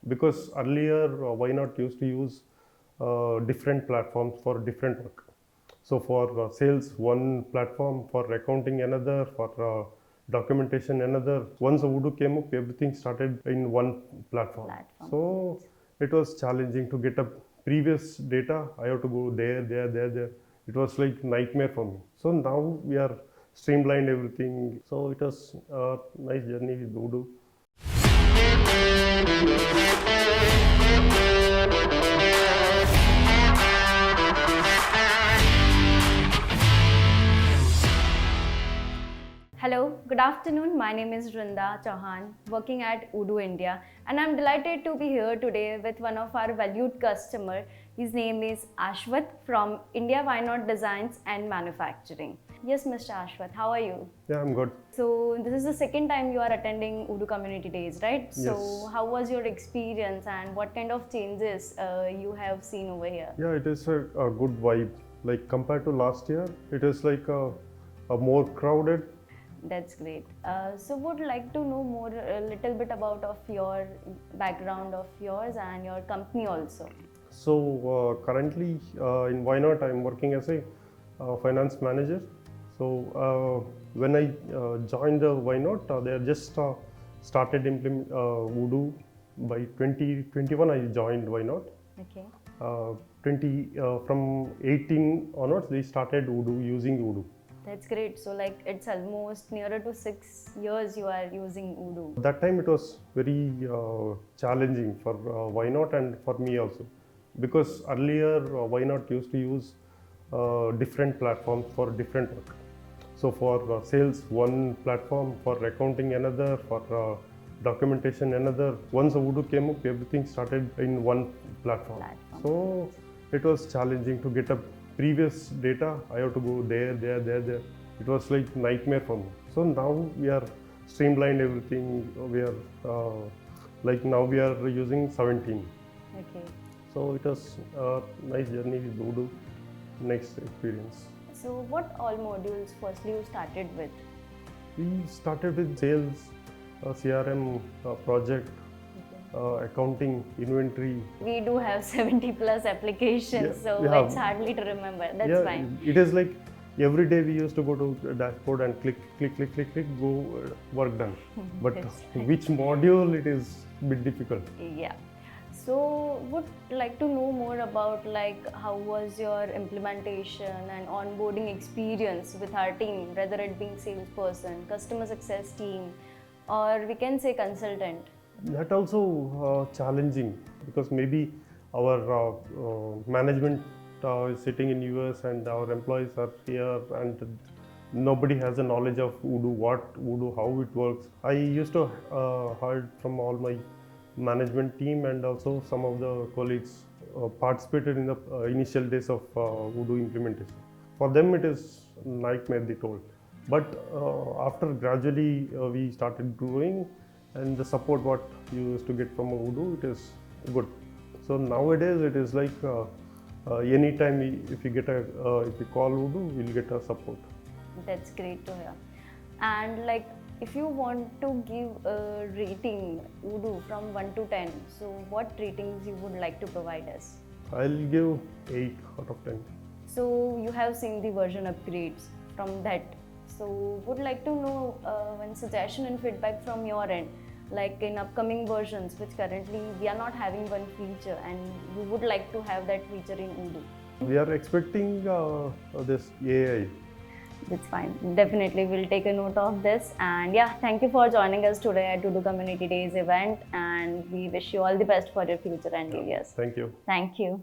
because earlier why not used to use different platforms for different work. So for sales, one platform; for accounting, another; for documentation, another. Once Odoo came up, everything started in one platform. So it was challenging to get a previous data. I have to go there. It was like nightmare for me. So now we are streamlined everything. So it was a nice journey with Odoo. Hello, good afternoon. My name is Rinda Chauhan, working at Odoo India, and I'm delighted to be here today with one of our valued customer. His name is Ashwat from India Why Not Designs and Manufacturing. Yes, Mr. Ashwat, how are you? Yeah, I'm good. So this is the second time you are attending Odoo Community Days, right? Yes. So how was your experience and what kind of changes you have seen over here? Yeah, it is a good vibe. Like compared to last year, it is like a more crowded. That's great. So would like to know more a little bit about of your background of yours and your company also. So currently in Why Not, I'm working as a finance manager. So when I joined the Why Not, they are just started implement Odoo. By 2021, I joined Why Not. Okay. 20 from 18 onwards, they started Odoo, using Odoo. That's great. So like it's almost nearer to 6 years you are using Odoo. That time it was very challenging for Why Not and for me also, because earlier Why Not used to use different platforms for different work. So for sales, one platform; for accounting, another; for documentation, another. Once Odoo came up, everything started in one platform. So it was challenging to get a previous data. I have to go there. It was like nightmare for me. So now we are streamlined everything. We are like now we are using 17. Okay. So it was a nice journey with Odoo. Next experience. So what all modules firstly you started with? We started with sales, CRM, project, accounting, inventory. We do have 70 plus applications, so it's hardly to remember. That's fine. It is like every day we used to go to a dashboard and click, go, work done. But which module, it is a bit difficult. Yeah. So would like to know more about like how was your implementation and onboarding experience with our team, whether it being salesperson, customer success team, or we can say consultant. That also challenging, because maybe our management is sitting in US and our employees are here, and nobody has a knowledge of Odoo, how it works. I used to heard from all my management team, and also some of the colleagues participated in the initial days of Odoo implementation. For them it is nightmare, they told. But after gradually we started growing, and the support what you used to get from Odoo, it is good. So nowadays it is like anytime if you get if you call Odoo, we'll get a support. That's great to hear. And like if you want to give a rating Odoo from 1 to 10, so what ratings you would like to provide us? I'll give 8 out of 10. So you have seen the version upgrades from that. So would like to know one suggestion and feedback from your end, like in upcoming versions, which currently we are not having one feature and we would like to have that feature in Odoo. We are expecting this AI. That's fine. Definitely we'll take a note of this. And yeah, thank you for joining us today at Odoo Community Days event, and we wish you all the best for your future endeavors. Thank you. Thank you.